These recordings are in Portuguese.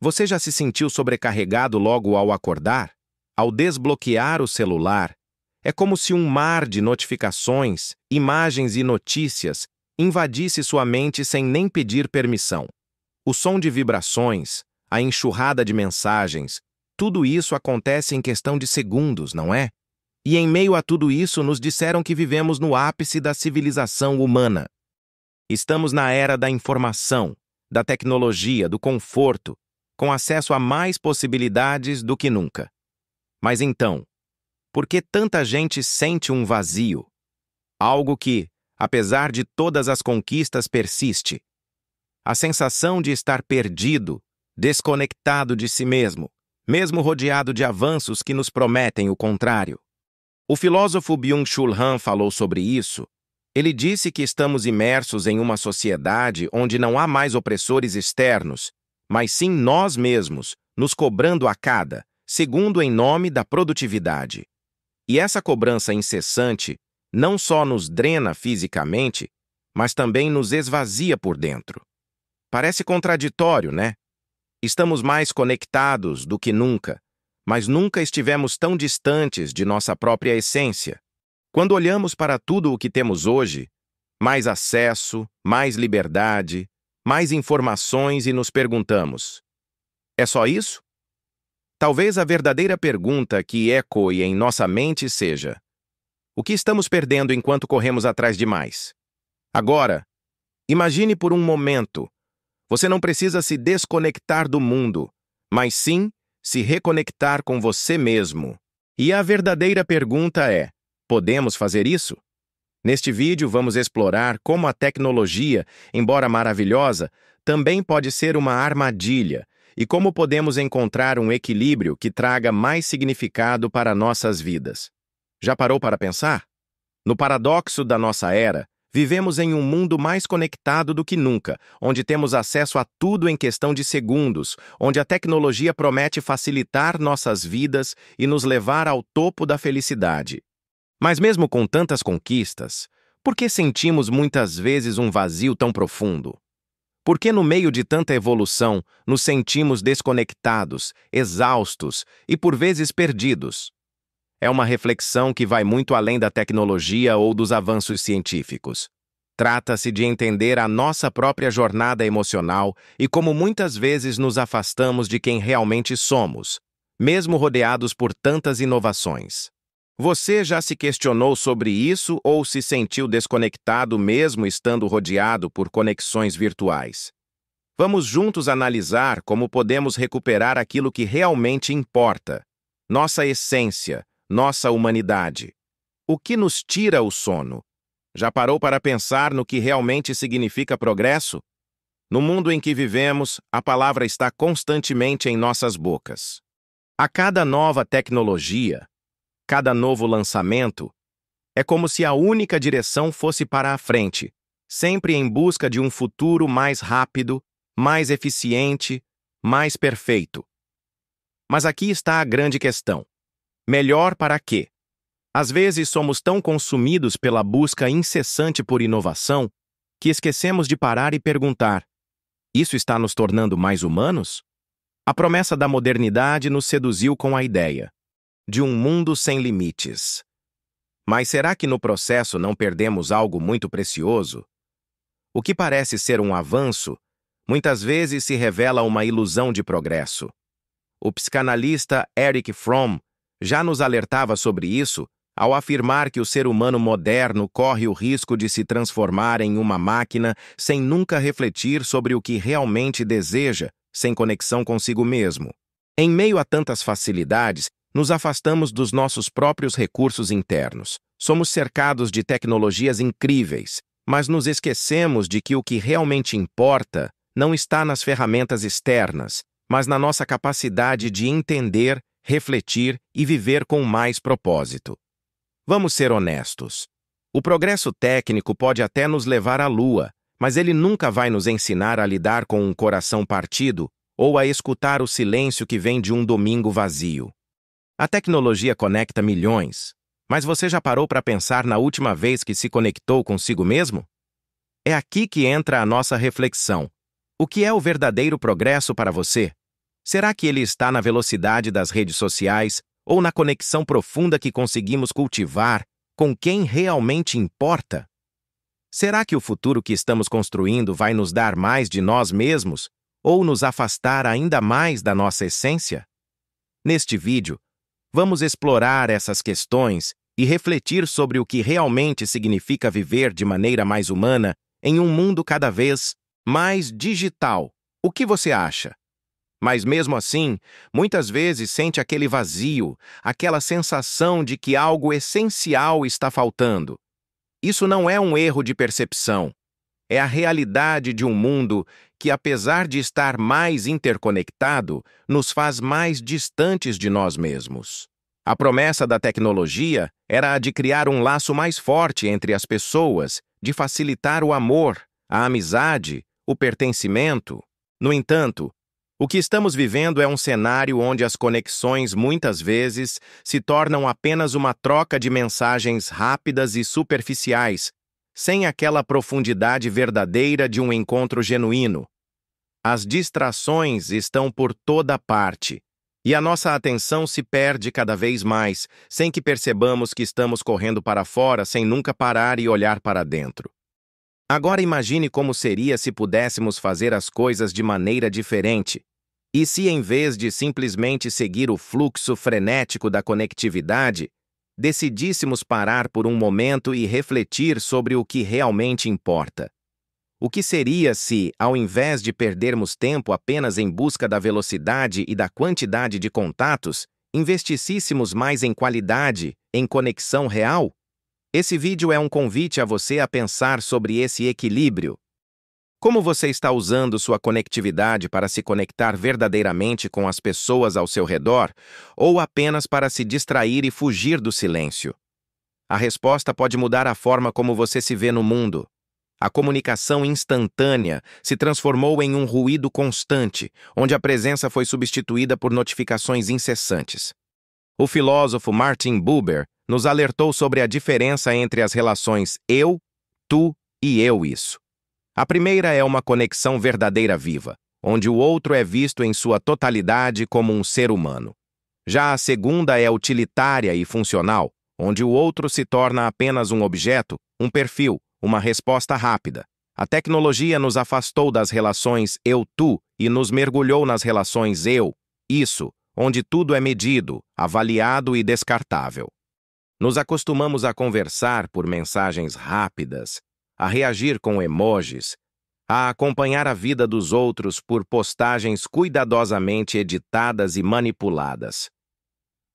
Você já se sentiu sobrecarregado logo ao acordar? Ao desbloquear o celular, é como se um mar de notificações, imagens e notícias invadisse sua mente sem nem pedir permissão. O som de vibrações, a enxurrada de mensagens, tudo isso acontece em questão de segundos, não é? E em meio a tudo isso nos disseram que vivemos no ápice da civilização humana. Estamos na era da informação, da tecnologia, do conforto, com acesso a mais possibilidades do que nunca. Mas então, por que tanta gente sente um vazio? Algo que, apesar de todas as conquistas, persiste. A sensação de estar perdido, desconectado de si mesmo, mesmo rodeado de avanços que nos prometem o contrário. O filósofo Byung-Chul Han falou sobre isso. Ele disse que estamos imersos em uma sociedade onde não há mais opressores externos, mas sim nós mesmos, nos cobrando a cada segundo em nome da produtividade. E essa cobrança incessante não só nos drena fisicamente, mas também nos esvazia por dentro. Parece contraditório, né? Estamos mais conectados do que nunca, mas nunca estivemos tão distantes de nossa própria essência. Quando olhamos para tudo o que temos hoje, mais acesso, mais liberdade, mais informações e nos perguntamos: é só isso? Talvez a verdadeira pergunta que ecoe em nossa mente seja: o que estamos perdendo enquanto corremos atrás de mais? Agora, imagine por um momento. Você não precisa se desconectar do mundo, mas sim se reconectar com você mesmo. E a verdadeira pergunta é: podemos fazer isso? Neste vídeo, vamos explorar como a tecnologia, embora maravilhosa, também pode ser uma armadilha e como podemos encontrar um equilíbrio que traga mais significado para nossas vidas. Já parou para pensar? No paradoxo da nossa era, vivemos em um mundo mais conectado do que nunca, onde temos acesso a tudo em questão de segundos, onde a tecnologia promete facilitar nossas vidas e nos levar ao topo da felicidade. Mas mesmo com tantas conquistas, por que sentimos muitas vezes um vazio tão profundo? Por que no meio de tanta evolução nos sentimos desconectados, exaustos e por vezes perdidos? É uma reflexão que vai muito além da tecnologia ou dos avanços científicos. Trata-se de entender a nossa própria jornada emocional e como muitas vezes nos afastamos de quem realmente somos, mesmo rodeados por tantas inovações. Você já se questionou sobre isso ou se sentiu desconectado mesmo estando rodeado por conexões virtuais? Vamos juntos analisar como podemos recuperar aquilo que realmente importa: nossa essência, nossa humanidade. O que nos tira o sono? Já parou para pensar no que realmente significa progresso? No mundo em que vivemos, a palavra está constantemente em nossas bocas. A cada nova tecnologia, cada novo lançamento, é como se a única direção fosse para a frente, sempre em busca de um futuro mais rápido, mais eficiente, mais perfeito. Mas aqui está a grande questão. Melhor para quê? Às vezes somos tão consumidos pela busca incessante por inovação que esquecemos de parar e perguntar: isso está nos tornando mais humanos? A promessa da modernidade nos seduziu com a ideia de um mundo sem limites. Mas será que no processo não perdemos algo muito precioso? O que parece ser um avanço, muitas vezes se revela uma ilusão de progresso. O psicanalista Erich Fromm já nos alertava sobre isso ao afirmar que o ser humano moderno corre o risco de se transformar em uma máquina sem nunca refletir sobre o que realmente deseja, sem conexão consigo mesmo. Em meio a tantas facilidades, nos afastamos dos nossos próprios recursos internos. Somos cercados de tecnologias incríveis, mas nos esquecemos de que o que realmente importa não está nas ferramentas externas, mas na nossa capacidade de entender, refletir e viver com mais propósito. Vamos ser honestos. O progresso técnico pode até nos levar à Lua, mas ele nunca vai nos ensinar a lidar com um coração partido ou a escutar o silêncio que vem de um domingo vazio. A tecnologia conecta milhões, mas você já parou para pensar na última vez que se conectou consigo mesmo? É aqui que entra a nossa reflexão. O que é o verdadeiro progresso para você? Será que ele está na velocidade das redes sociais ou na conexão profunda que conseguimos cultivar com quem realmente importa? Será que o futuro que estamos construindo vai nos dar mais de nós mesmos ou nos afastar ainda mais da nossa essência? Neste vídeo, vamos explorar essas questões e refletir sobre o que realmente significa viver de maneira mais humana em um mundo cada vez mais digital. O que você acha? Mas mesmo assim, muitas vezes sente aquele vazio, aquela sensação de que algo essencial está faltando. Isso não é um erro de percepção. É a realidade de um mundo que, apesar de estar mais interconectado, nos faz mais distantes de nós mesmos. A promessa da tecnologia era a de criar um laço mais forte entre as pessoas, de facilitar o amor, a amizade, o pertencimento. No entanto, o que estamos vivendo é um cenário onde as conexões muitas vezes se tornam apenas uma troca de mensagens rápidas e superficiais, sem aquela profundidade verdadeira de um encontro genuíno. As distrações estão por toda parte, e a nossa atenção se perde cada vez mais, sem que percebamos que estamos correndo para fora sem nunca parar e olhar para dentro. Agora imagine como seria se pudéssemos fazer as coisas de maneira diferente. E se, em vez de simplesmente seguir o fluxo frenético da conectividade, decidíssemos parar por um momento e refletir sobre o que realmente importa? O que seria se, ao invés de perdermos tempo apenas em busca da velocidade e da quantidade de contatos, investíssemos mais em qualidade, em conexão real? Esse vídeo é um convite a você a pensar sobre esse equilíbrio. Como você está usando sua conectividade para se conectar verdadeiramente com as pessoas ao seu redor, ou apenas para se distrair e fugir do silêncio? A resposta pode mudar a forma como você se vê no mundo. A comunicação instantânea se transformou em um ruído constante, onde a presença foi substituída por notificações incessantes. O filósofo Martin Buber nos alertou sobre a diferença entre as relações eu, tu e eu-isso. A primeira é uma conexão verdadeira viva, onde o outro é visto em sua totalidade como um ser humano. Já a segunda é utilitária e funcional, onde o outro se torna apenas um objeto, um perfil, uma resposta rápida. A tecnologia nos afastou das relações eu-tu e nos mergulhou nas relações eu-isso, onde tudo é medido, avaliado e descartável. Nos acostumamos a conversar por mensagens rápidas, a reagir com emojis, a acompanhar a vida dos outros por postagens cuidadosamente editadas e manipuladas.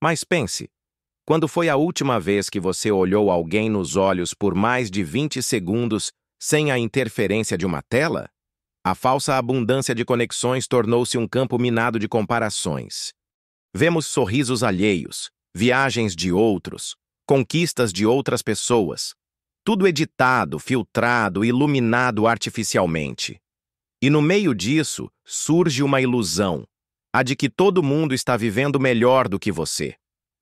Mas pense, quando foi a última vez que você olhou alguém nos olhos por mais de 20 segundos sem a interferência de uma tela? A falsa abundância de conexões tornou-se um campo minado de comparações. Vemos sorrisos alheios, viagens de outros, conquistas de outras pessoas. Tudo editado, filtrado, iluminado artificialmente. E no meio disso, surge uma ilusão, a de que todo mundo está vivendo melhor do que você.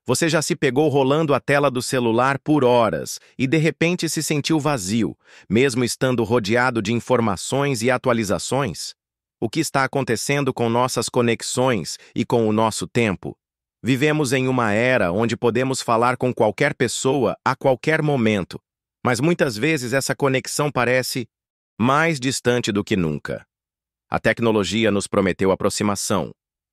Você já se pegou rolando a tela do celular por horas e de repente se sentiu vazio, mesmo estando rodeado de informações e atualizações? O que está acontecendo com nossas conexões e com o nosso tempo? Vivemos em uma era onde podemos falar com qualquer pessoa a qualquer momento, mas muitas vezes essa conexão parece mais distante do que nunca. A tecnologia nos prometeu aproximação,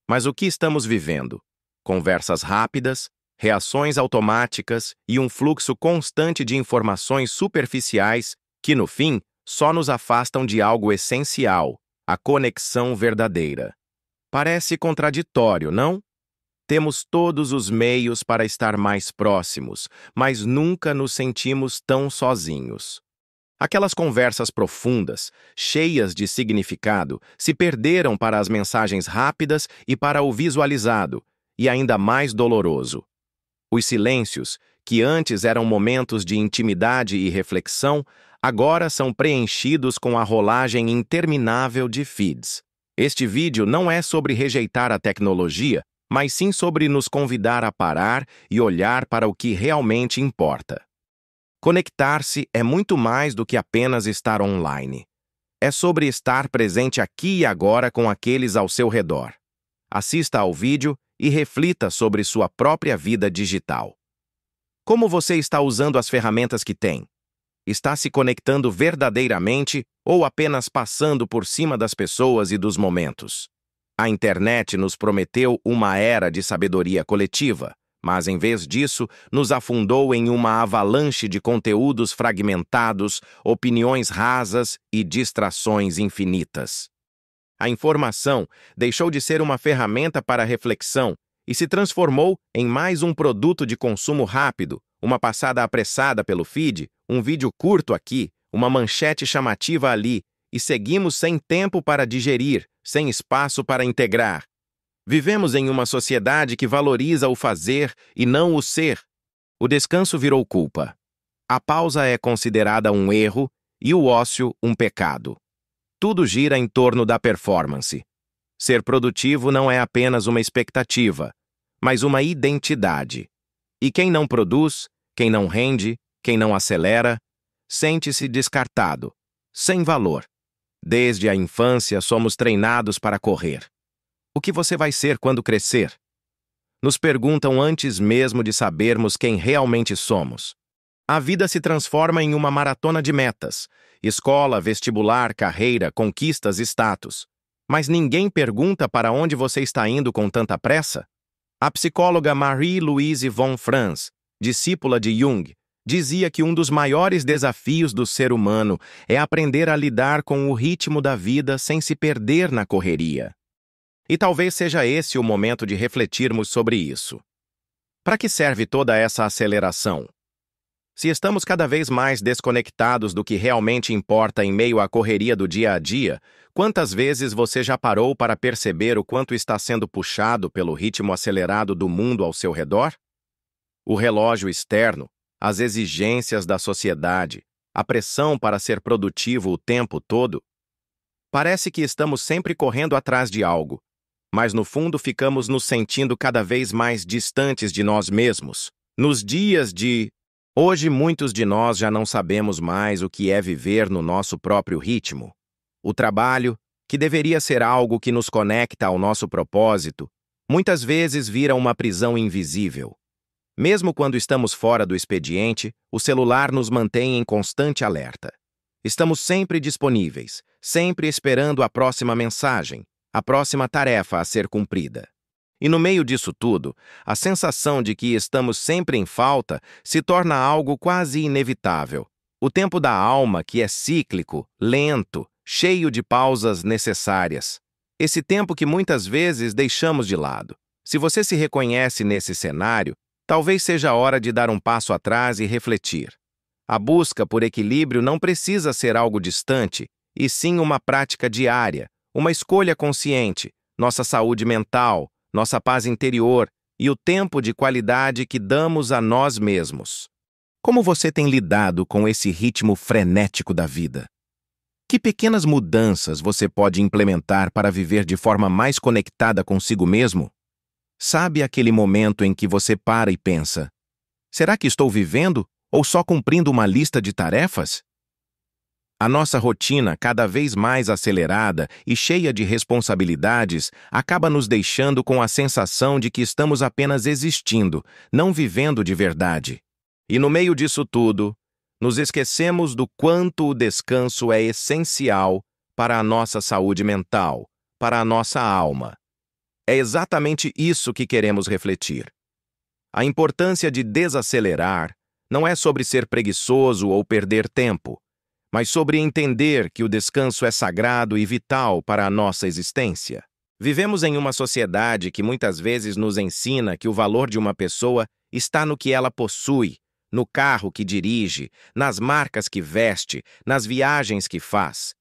mas o que estamos vivendo? Conversas rápidas, reações automáticas e um fluxo constante de informações superficiais que, no fim, só nos afastam de algo essencial, a conexão verdadeira. Parece contraditório, não? Temos todos os meios para estar mais próximos, mas nunca nos sentimos tão sozinhos. Aquelas conversas profundas, cheias de significado, se perderam para as mensagens rápidas e para o visualizado, e ainda mais doloroso. Os silêncios, que antes eram momentos de intimidade e reflexão, agora são preenchidos com a rolagem interminável de feeds. Este vídeo não é sobre rejeitar a tecnologia, mas sim sobre nos convidar a parar e olhar para o que realmente importa. Conectar-se é muito mais do que apenas estar online. É sobre estar presente aqui e agora com aqueles ao seu redor. Assista ao vídeo e reflita sobre sua própria vida digital. Como você está usando as ferramentas que tem? Está se conectando verdadeiramente ou apenas passando por cima das pessoas e dos momentos? A internet nos prometeu uma era de sabedoria coletiva, mas em vez disso, nos afundou em uma avalanche de conteúdos fragmentados, opiniões rasas e distrações infinitas. A informação deixou de ser uma ferramenta para reflexão e se transformou em mais um produto de consumo rápido, uma passada apressada pelo feed, um vídeo curto aqui, uma manchete chamativa ali, e seguimos sem tempo para digerir, sem espaço para integrar. Vivemos em uma sociedade que valoriza o fazer e não o ser. O descanso virou culpa. A pausa é considerada um erro e o ócio um pecado. Tudo gira em torno da performance. Ser produtivo não é apenas uma expectativa, mas uma identidade. E quem não produz, quem não rende, quem não acelera, sente-se descartado, sem valor. Desde a infância somos treinados para correr. O que você vai ser quando crescer? Nos perguntam antes mesmo de sabermos quem realmente somos. A vida se transforma em uma maratona de metas: escola, vestibular, carreira, conquistas, status. Mas ninguém pergunta para onde você está indo com tanta pressa? A psicóloga Marie-Louise von Franz, discípula de Jung, dizia que um dos maiores desafios do ser humano é aprender a lidar com o ritmo da vida sem se perder na correria. E talvez seja esse o momento de refletirmos sobre isso. Para que serve toda essa aceleração? Se estamos cada vez mais desconectados do que realmente importa em meio à correria do dia a dia, quantas vezes você já parou para perceber o quanto está sendo puxado pelo ritmo acelerado do mundo ao seu redor? O relógio externo, as exigências da sociedade, a pressão para ser produtivo o tempo todo. Parece que estamos sempre correndo atrás de algo, mas no fundo ficamos nos sentindo cada vez mais distantes de nós mesmos. Nos dias de hoje, muitos de nós já não sabemos mais o que é viver no nosso próprio ritmo. O trabalho, que deveria ser algo que nos conecta ao nosso propósito, muitas vezes vira uma prisão invisível. Mesmo quando estamos fora do expediente, o celular nos mantém em constante alerta. Estamos sempre disponíveis, sempre esperando a próxima mensagem, a próxima tarefa a ser cumprida. E no meio disso tudo, a sensação de que estamos sempre em falta se torna algo quase inevitável. O tempo da alma, que é cíclico, lento, cheio de pausas necessárias. Esse tempo que muitas vezes deixamos de lado. Se você se reconhece nesse cenário, talvez seja a hora de dar um passo atrás e refletir. A busca por equilíbrio não precisa ser algo distante, e sim uma prática diária, uma escolha consciente, nossa saúde mental, nossa paz interior e o tempo de qualidade que damos a nós mesmos. Como você tem lidado com esse ritmo frenético da vida? Que pequenas mudanças você pode implementar para viver de forma mais conectada consigo mesmo? Sabe aquele momento em que você para e pensa: será que estou vivendo ou só cumprindo uma lista de tarefas? A nossa rotina, cada vez mais acelerada e cheia de responsabilidades, acaba nos deixando com a sensação de que estamos apenas existindo, não vivendo de verdade. E no meio disso tudo, nos esquecemos do quanto o descanso é essencial para a nossa saúde mental, para a nossa alma. É exatamente isso que queremos refletir. A importância de desacelerar não é sobre ser preguiçoso ou perder tempo, mas sobre entender que o descanso é sagrado e vital para a nossa existência. Vivemos em uma sociedade que muitas vezes nos ensina que o valor de uma pessoa está no que ela possui, no carro que dirige, nas marcas que veste, nas viagens que faz.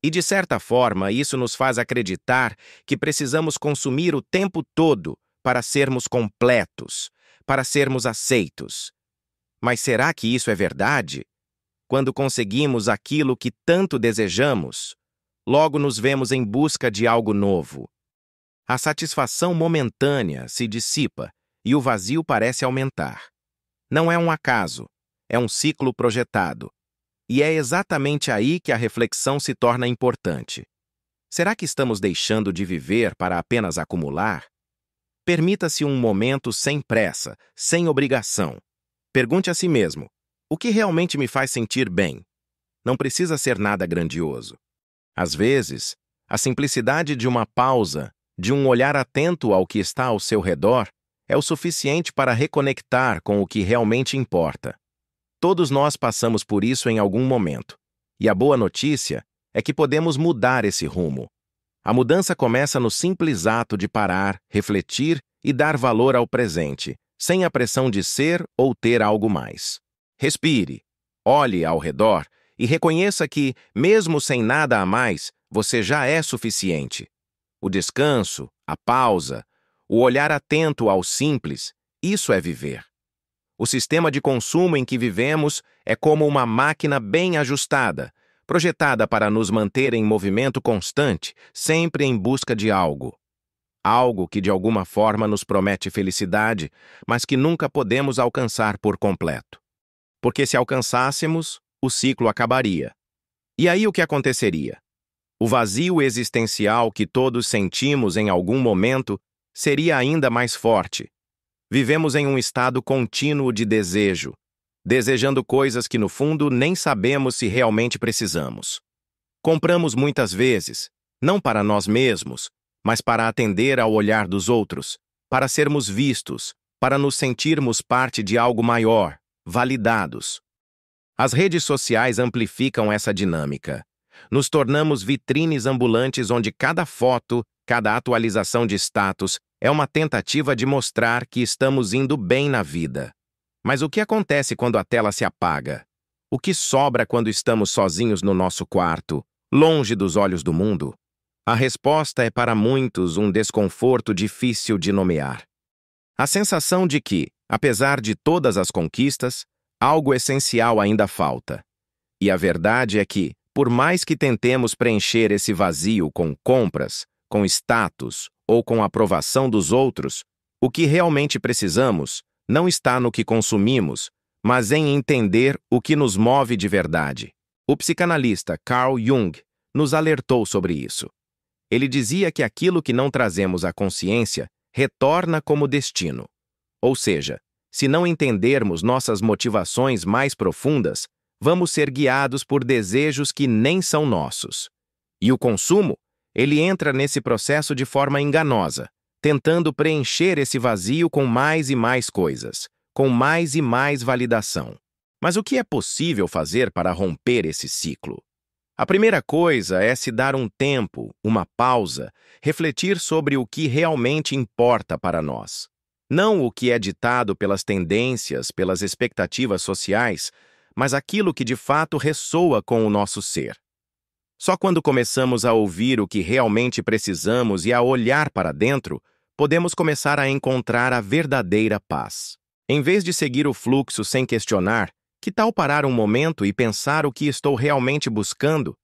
E, de certa forma, isso nos faz acreditar que precisamos consumir o tempo todo para sermos completos, para sermos aceitos. Mas será que isso é verdade? Quando conseguimos aquilo que tanto desejamos, logo nos vemos em busca de algo novo. A satisfação momentânea se dissipa e o vazio parece aumentar. Não é um acaso, é um ciclo projetado. E é exatamente aí que a reflexão se torna importante. Será que estamos deixando de viver para apenas acumular? Permita-se um momento sem pressa, sem obrigação. Pergunte a si mesmo: o que realmente me faz sentir bem? Não precisa ser nada grandioso. Às vezes, a simplicidade de uma pausa, de um olhar atento ao que está ao seu redor, é o suficiente para reconectar com o que realmente importa. Todos nós passamos por isso em algum momento. E a boa notícia é que podemos mudar esse rumo. A mudança começa no simples ato de parar, refletir e dar valor ao presente, sem a pressão de ser ou ter algo mais. Respire, olhe ao redor e reconheça que, mesmo sem nada a mais, você já é suficiente. O descanso, a pausa, o olhar atento ao simples, isso é viver. O sistema de consumo em que vivemos é como uma máquina bem ajustada, projetada para nos manter em movimento constante, sempre em busca de algo. Algo que de alguma forma nos promete felicidade, mas que nunca podemos alcançar por completo. Porque se alcançássemos, o ciclo acabaria. E aí o que aconteceria? O vazio existencial que todos sentimos em algum momento seria ainda mais forte. Vivemos em um estado contínuo de desejo, desejando coisas que no fundo nem sabemos se realmente precisamos. Compramos muitas vezes, não para nós mesmos, mas para atender ao olhar dos outros, para sermos vistos, para nos sentirmos parte de algo maior, validados. As redes sociais amplificam essa dinâmica. Nos tornamos vitrines ambulantes onde cada foto, cada atualização de status é uma tentativa de mostrar que estamos indo bem na vida. Mas o que acontece quando a tela se apaga? O que sobra quando estamos sozinhos no nosso quarto, longe dos olhos do mundo? A resposta é para muitos um desconforto difícil de nomear. A sensação de que, apesar de todas as conquistas, algo essencial ainda falta. E a verdade é que, por mais que tentemos preencher esse vazio com compras, com status ou com a aprovação dos outros, o que realmente precisamos não está no que consumimos, mas em entender o que nos move de verdade. O psicanalista Carl Jung nos alertou sobre isso. Ele dizia que aquilo que não trazemos à consciência retorna como destino. Ou seja, se não entendermos nossas motivações mais profundas, vamos ser guiados por desejos que nem são nossos. E o consumo, ele entra nesse processo de forma enganosa, tentando preencher esse vazio com mais e mais coisas, com mais e mais validação. Mas o que é possível fazer para romper esse ciclo? A primeira coisa é se dar um tempo, uma pausa, refletir sobre o que realmente importa para nós. Não o que é ditado pelas tendências, pelas expectativas sociais, mas aquilo que de fato ressoa com o nosso ser. Só quando começamos a ouvir o que realmente precisamos e a olhar para dentro, podemos começar a encontrar a verdadeira paz. Em vez de seguir o fluxo sem questionar, que tal parar um momento e pensar o que estou realmente buscando?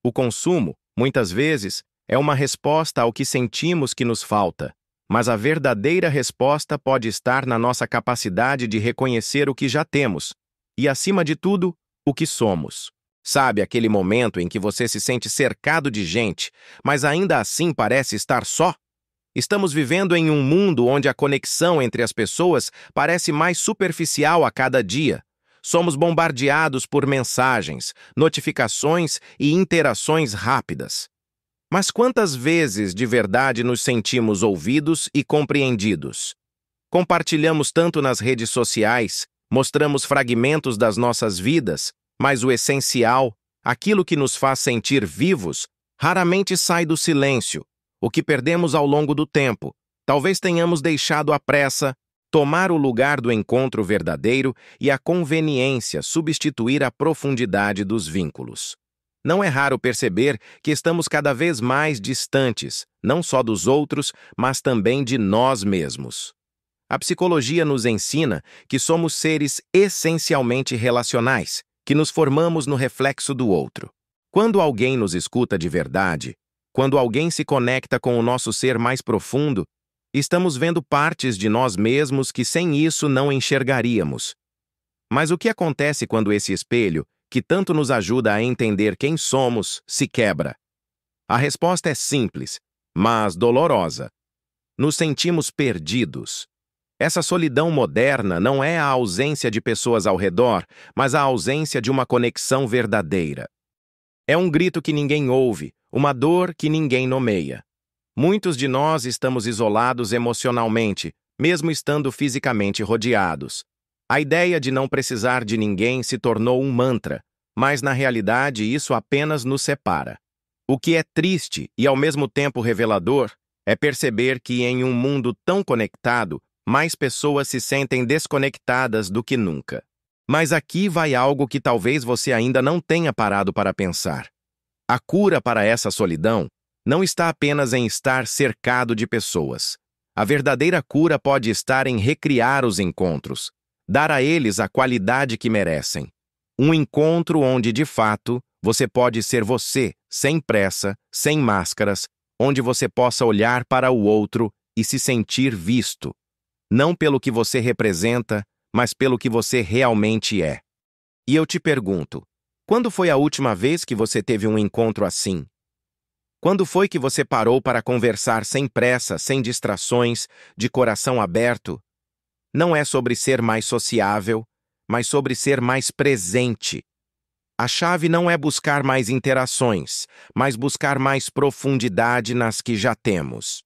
O consumo, muitas vezes, é uma resposta ao que sentimos que nos falta, mas a verdadeira resposta pode estar na nossa capacidade de reconhecer o que já temos e, acima de tudo, o que somos. Sabe aquele momento em que você se sente cercado de gente, mas ainda assim parece estar só? Estamos vivendo em um mundo onde a conexão entre as pessoas parece mais superficial a cada dia. Somos bombardeados por mensagens, notificações e interações rápidas. Mas quantas vezes de verdade nos sentimos ouvidos e compreendidos? Compartilhamos tanto nas redes sociais, mostramos fragmentos das nossas vidas, mas o essencial, aquilo que nos faz sentir vivos, raramente sai do silêncio, o que perdemos ao longo do tempo. Talvez tenhamos deixado a pressa tomar o lugar do encontro verdadeiro e a conveniência substituir a profundidade dos vínculos. Não é raro perceber que estamos cada vez mais distantes, não só dos outros, mas também de nós mesmos. A psicologia nos ensina que somos seres essencialmente relacionais, que nos formamos no reflexo do outro. Quando alguém nos escuta de verdade, quando alguém se conecta com o nosso ser mais profundo, estamos vendo partes de nós mesmos que sem isso não enxergaríamos. Mas o que acontece quando esse espelho, que tanto nos ajuda a entender quem somos, se quebra? A resposta é simples, mas dolorosa. Nos sentimos perdidos. Essa solidão moderna não é a ausência de pessoas ao redor, mas a ausência de uma conexão verdadeira. É um grito que ninguém ouve, uma dor que ninguém nomeia. Muitos de nós estamos isolados emocionalmente, mesmo estando fisicamente rodeados. A ideia de não precisar de ninguém se tornou um mantra, mas na realidade isso apenas nos separa. O que é triste e ao mesmo tempo revelador é perceber que em um mundo tão conectado, mais pessoas se sentem desconectadas do que nunca. Mas aqui vai algo que talvez você ainda não tenha parado para pensar. A cura para essa solidão não está apenas em estar cercado de pessoas. A verdadeira cura pode estar em recriar os encontros, dar a eles a qualidade que merecem. Um encontro onde, de fato, você pode ser você, sem pressa, sem máscaras, onde você possa olhar para o outro e se sentir visto. Não pelo que você representa, mas pelo que você realmente é. E eu te pergunto, quando foi a última vez que você teve um encontro assim? Quando foi que você parou para conversar sem pressa, sem distrações, de coração aberto? Não é sobre ser mais sociável, mas sobre ser mais presente. A chave não é buscar mais interações, mas buscar mais profundidade nas que já temos.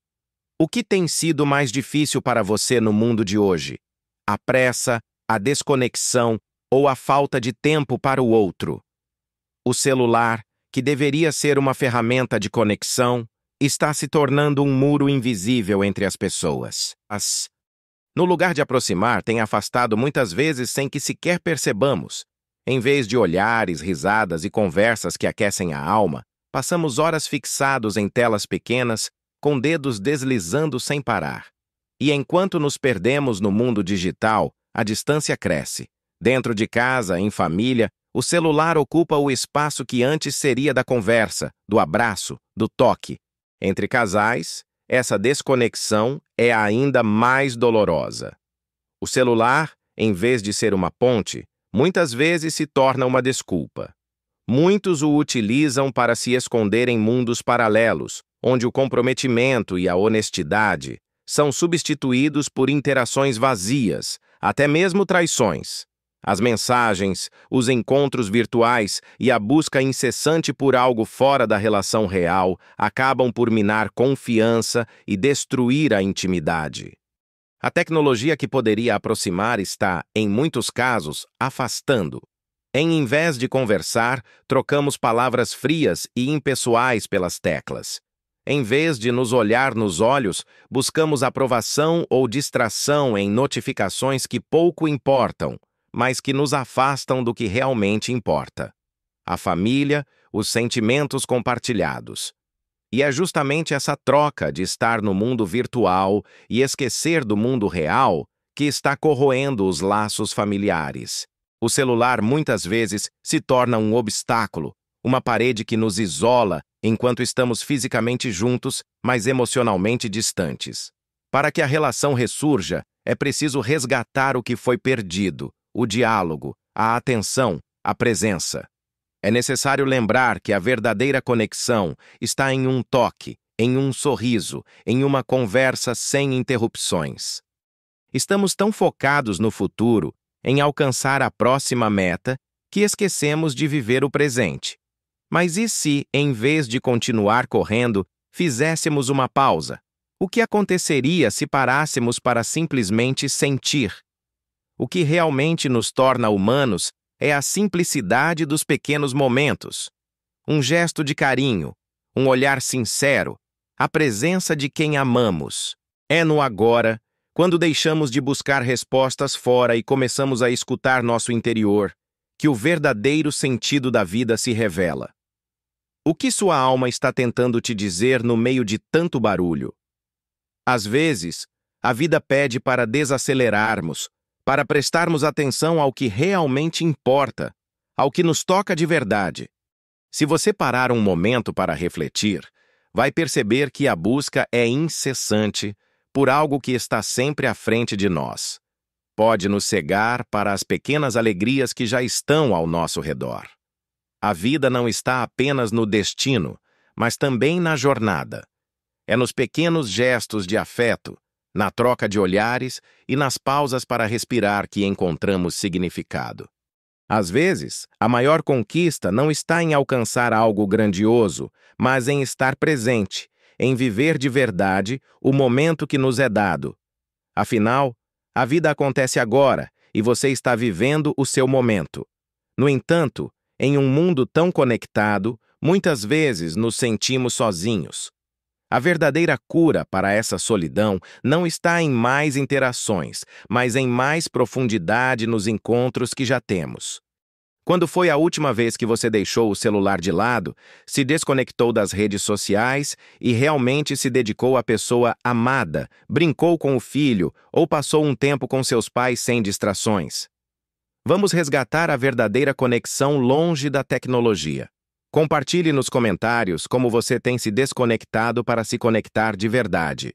O que tem sido mais difícil para você no mundo de hoje? A pressa, a desconexão ou a falta de tempo para o outro? O celular, que deveria ser uma ferramenta de conexão, está se tornando um muro invisível entre as pessoas. No lugar de aproximar, tem afastado muitas vezes sem que sequer percebamos. Em vez de olhares, risadas e conversas que aquecem a alma, passamos horas fixados em telas pequenas, com dedos deslizando sem parar. E enquanto nos perdemos no mundo digital, a distância cresce. Dentro de casa, em família, o celular ocupa o espaço que antes seria da conversa, do abraço, do toque. Entre casais, essa desconexão é ainda mais dolorosa. O celular, em vez de ser uma ponte, muitas vezes se torna uma desculpa. Muitos o utilizam para se esconder em mundos paralelos, onde o comprometimento e a honestidade são substituídos por interações vazias, até mesmo traições. As mensagens, os encontros virtuais e a busca incessante por algo fora da relação real acabam por minar confiança e destruir a intimidade. A tecnologia que poderia aproximar está, em muitos casos, afastando. Em vez de conversar, trocamos palavras frias e impessoais pelas teclas. Em vez de nos olhar nos olhos, buscamos aprovação ou distração em notificações que pouco importam, mas que nos afastam do que realmente importa. A família, os sentimentos compartilhados. E é justamente essa troca de estar no mundo virtual e esquecer do mundo real que está corroendo os laços familiares. O celular muitas vezes se torna um obstáculo, uma parede que nos isola enquanto estamos fisicamente juntos, mas emocionalmente distantes. Para que a relação ressurja, é preciso resgatar o que foi perdido, o diálogo, a atenção, a presença. É necessário lembrar que a verdadeira conexão está em um toque, em um sorriso, em uma conversa sem interrupções. Estamos tão focados no futuro, em alcançar a próxima meta, que esquecemos de viver o presente. Mas e se, em vez de continuar correndo, fizéssemos uma pausa? O que aconteceria se parássemos para simplesmente sentir? O que realmente nos torna humanos é a simplicidade dos pequenos momentos. Um gesto de carinho, um olhar sincero, a presença de quem amamos. É no agora, quando deixamos de buscar respostas fora e começamos a escutar nosso interior, que o verdadeiro sentido da vida se revela. O que sua alma está tentando te dizer no meio de tanto barulho? Às vezes, a vida pede para desacelerarmos, para prestarmos atenção ao que realmente importa, ao que nos toca de verdade. Se você parar um momento para refletir, vai perceber que a busca é incessante por algo que está sempre à frente de nós. Pode nos cegar para as pequenas alegrias que já estão ao nosso redor. A vida não está apenas no destino, mas também na jornada. É nos pequenos gestos de afeto, na troca de olhares e nas pausas para respirar que encontramos significado. Às vezes, a maior conquista não está em alcançar algo grandioso, mas em estar presente, em viver de verdade o momento que nos é dado. Afinal, a vida acontece agora e você está vivendo o seu momento. No entanto, em um mundo tão conectado, muitas vezes nos sentimos sozinhos. A verdadeira cura para essa solidão não está em mais interações, mas em mais profundidade nos encontros que já temos. Quando foi a última vez que você deixou o celular de lado, se desconectou das redes sociais e realmente se dedicou à pessoa amada, brincou com o filho ou passou um tempo com seus pais sem distrações? Vamos resgatar a verdadeira conexão longe da tecnologia. Compartilhe nos comentários como você tem se desconectado para se conectar de verdade.